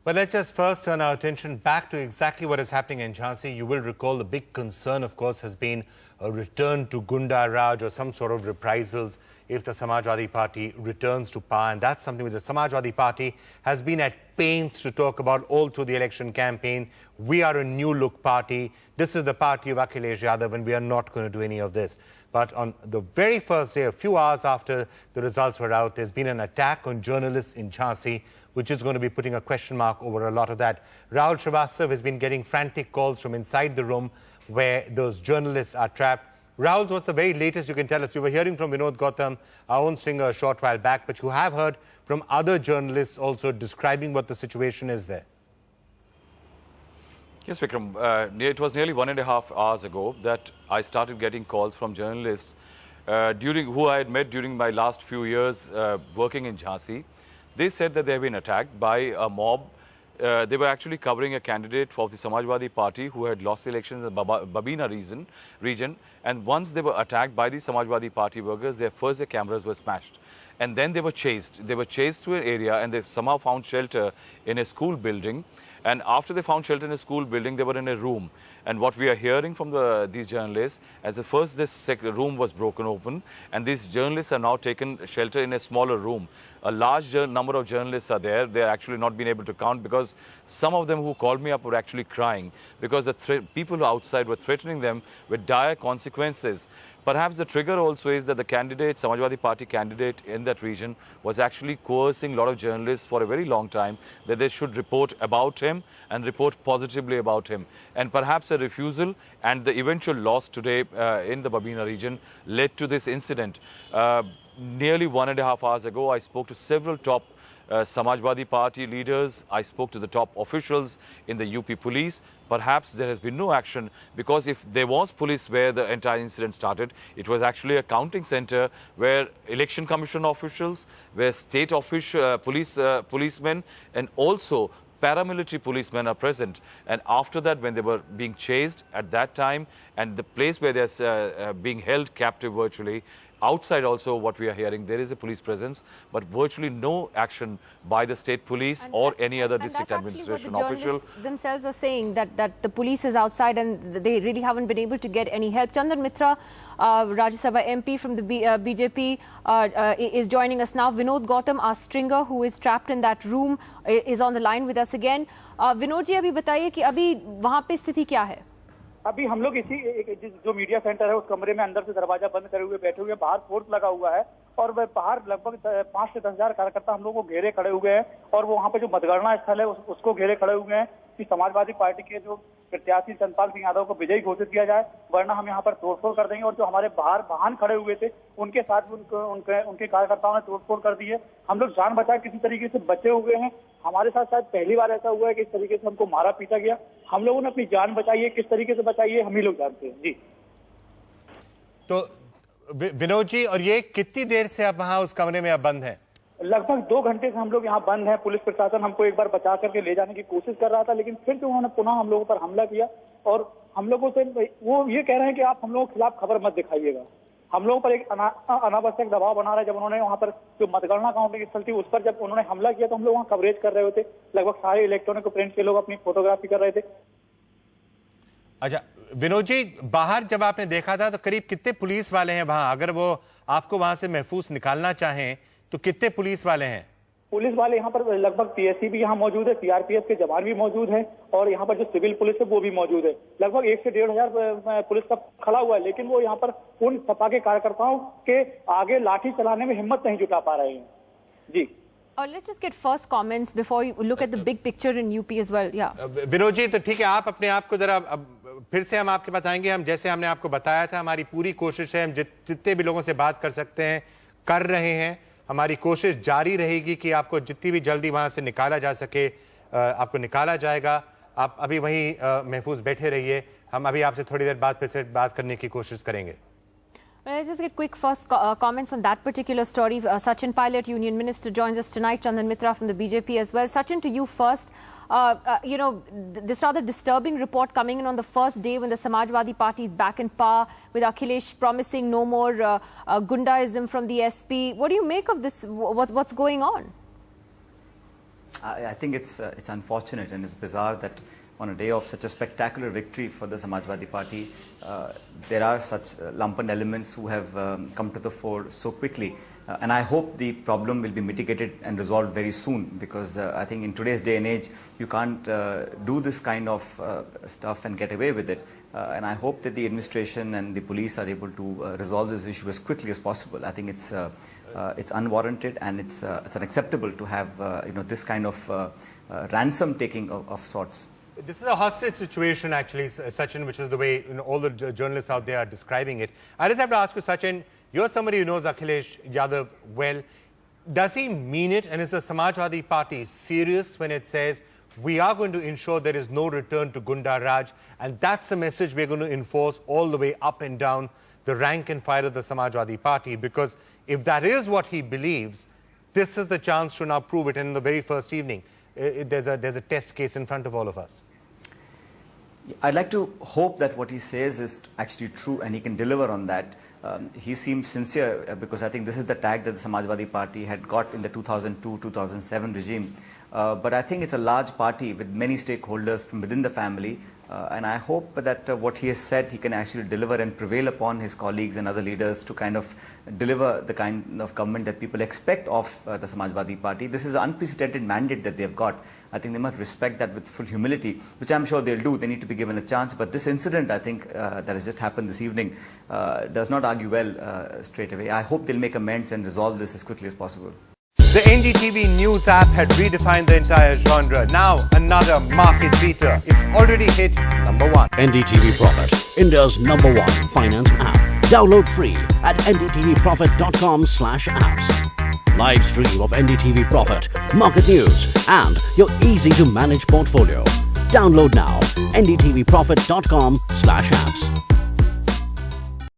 But let's just first turn our attention back to exactly what is happening in Jhansi. You will recall the big concern, of course, has been a return to Gunda Raj or some sort of reprisals if the Samajwadi Party returns to power. And that's something which the Samajwadi Party has been at pains to talk about all through the election campaign. We are a new look party. This is the party of Akhilesh Yadav, and we are not going to do any of this. But on the very first day, a few hours after the results were out, there's been an attack on journalists in Jhansi, which is going to be putting a question mark over a lot of that. Rahul Srivastav has been getting frantic calls from inside the room where those journalists are trapped. Rahul, what's the very latest you can tell us? We were hearing from Vinod Gautam, our own stringer, a short while back, but you have heard from other journalists also describing what the situation is there. Yes, Vikram. It was nearly 1.5 hours ago that I started getting calls from journalists who I had met during my last few years working in Jhansi. They said that they have been attacked by a mob. They were actually covering a candidate of the Samajwadi Party who had lost elections in the Babina region. And once they were attacked by the Samajwadi Party workers, their cameras were smashed. And then they were chased. They were chased to an area and they somehow found shelter in a school building. And after they found shelter in a school building, they were in a room. And what we are hearing from these journalists, as the first this room was broken open, and these journalists are now taken shelter in a smaller room. A large number of journalists are there. They are actually not been able to count because some of them who called me up were actually crying because the people outside were threatening them with dire consequences. Perhaps the trigger also is that the candidate, Samajwadi Party candidate in that region, was actually coercing a lot of journalists for a very long time that they should report about him and report positively about him. And perhaps a refusal and the eventual loss today in the Babina region led to this incident. Nearly 1.5 hours ago, I spoke to several top Samajwadi Party leaders. I spoke to the top officials in the UP police. Perhaps there has been no action because if there was police where the entire incident started, it was actually a counting center where election commission officials, where state policemen and also paramilitary policemen are present. And after that, when they were being chased at that time and the place where they're being held captive virtually, outside also what we are hearing, there is a police presence, but virtually no action by the state police or any other district administration official. Themselves are saying that the police is outside and they really haven't been able to get any help. Chandan Mitra, Rajya Sabha MP from the BJP, is joining us now. Vinod Gautam, our stringer, who is trapped in that room, is on the line with us again. Vinod ji, अभी बताइए कि अभी वहाँ पे स्थिति क्या है? अभी हम लोग इसी जो मीडिया सेंटर है उस कमरे में अंदर से दरवाजा बंद करे हुए बैठे हुए, बाहर फोर्स लगा हुआ है और वह बाहर लगभग 5 से 10 हजार कार्यकर्ता हम लोग को घेरे खड़े हुए हैं और वो वहाँ पे जो मतगणना स्थल है उसको घेरे खड़े हुए हैं कि समाजवादी पार्टी के जो प्रत्याशी चंद्रपाल सिंह यादव को विजयी घोषित किया जाए, वरना हम यहाँ पर तोड़फोड़ कर देंगे। और जो हमारे बाहर वाहन खड़े हुए थे उनके साथ भी उनके कार्यकर्ताओं ने तोड़फोड़ कर दी है। हम लोग जान बचा किसी तरीके से बचे हुए हैं। हमारे साथ शायद पहली बार ऐसा हुआ है कि इस तरीके से हमको मारा पीटा गया। हम लोगों ने अपनी जान बचाई है, किस तरीके से बचाई है हम ही लोग जानते हैं जी। तो विनोद जी, और ये कितनी देर से आप वहाँ उस कमरे में आप बंद हैं? लगभग 2 घंटे से हम लोग यहाँ बंद हैं। पुलिस प्रशासन हमको एक बार बचा करके ले जाने की कोशिश कर रहा था, लेकिन फिर से उन्होंने पुनः हम लोगों पर हमला किया और हम लोगों से वो ये कह रहे हैं कि आप हम लोगों के खिलाफ खबर मत दिखाइएगा। हम लोगों पर एक अनावश्यक दबाव बना रहा है। जब उन्होंने वहाँ पर जो मतगणना काउंटिंग स्थल थी उस पर जब उन्होंने हमला किया तो हम लोग वहाँ कवरेज कर रहे थे। लगभग सारे इलेक्ट्रॉनिक प्रिंट के लोग अपनी फोटोग्राफी कर रहे थे। अच्छा विनोद जी, बाहर जब आपने देखा था तो करीब कितने पुलिस वाले हैं वहां? अगर वो आपको वहां से महफूज निकालना चाहें तो कितने पुलिस वाले हैं? पुलिस वाले यहाँ पर लगभग पीएससी भी यहाँ मौजूद है, सीआरपीएफ के जवान भी मौजूद हैं और यहाँ पर जो सिविल पुलिस है वो भी मौजूद है। लगभग 1 से 1.5 हजार पुलिस का खड़ा हुआ है, लेकिन वो यहाँ पर उन सपा के कार्यकर्ताओं के आगे लाठी चलाने में हिम्मत नहीं जुटा पा रहे हैं जी। Let's just get first comments before you look at the big picture in UP as well. Yeah. Vinod ji, तो ठीक है, आप अपने आप को जरा फिर से हम आपके पास आएंगे। हम जैसे हमने आपको बताया था, हमारी पूरी कोशिश है, हम जितने भी लोगों से बात कर सकते हैं कर रहे हैं। हमारी कोशिश जारी रहेगी कि आपको जितनी भी जल्दी वहां से निकाला जा सके आपको निकाला जाएगा। आप अभी वहीं महफूज बैठे रहिए, हम अभी आपसे थोड़ी देर बाद फिर से बात करने की कोशिश करेंगे। Let's just get quick first comments on that particular story. Sachin Pilot, Union Minister, joins us tonight. Chandan Mitra from the BJP as well. Sachin, to you first. You know, this rather disturbing report coming in on the first day when the Samajwadi Party is back in power, with Akhilesh promising no more Gundaism from the SP. What do you make of this? What's going on? I think it's unfortunate and it's bizarre that on a day of such a spectacular victory for the Samajwadi Party, there are such lumpen elements who have come to the fore so quickly. And I hope the problem will be mitigated and resolved very soon, because I think in today's day and age, you can't do this kind of stuff and get away with it. And I hope that the administration and the police are able to resolve this issue as quickly as possible. I think it's unwarranted, and it's unacceptable to have this kind of ransom taking of sorts. This is a hostage situation, actually, Sachin, which is the way all the journalists out there are describing it. I just have to ask you, Sachin, you're somebody who knows Akhilesh Yadav well. Does he mean it? And is the Samajwadi Party serious when it says, we are going to ensure there is no return to Gunda Raj, and that's a message we're going to enforce all the way up and down the rank and file of the Samajwadi Party? Because if that is what he believes, this is the chance to now prove it. And in the very first evening, there's a test case in front of all of us. I'd like to hope that what he says is actually true and he can deliver on that. He seems sincere, because I think this is the tag that the Samajwadi Party had got in the 2002-2007 regime. But I think it's a large party with many stakeholders from within the family. And I hope that what he has said, he can actually deliver and prevail upon his colleagues and other leaders to kind of deliver the kind of government that people expect of the Samajwadi Party. This is an unprecedented mandate that they have got. I think they must respect that with full humility, which I'm sure they'll do. They need to be given a chance. But this incident, I think, that has just happened this evening, does not argue well straight away. I hope they'll make amends and resolve this as quickly as possible. The NDTV News app had redefined the entire genre. Now, another market beater. It's already hit #1. NDTV Profit, India's #1 finance app. Download free at ndtvprofit.com/apps. Live stream of NDTV Profit, market news, and your easy-to-manage portfolio. Download now, ndtvprofit.com/apps.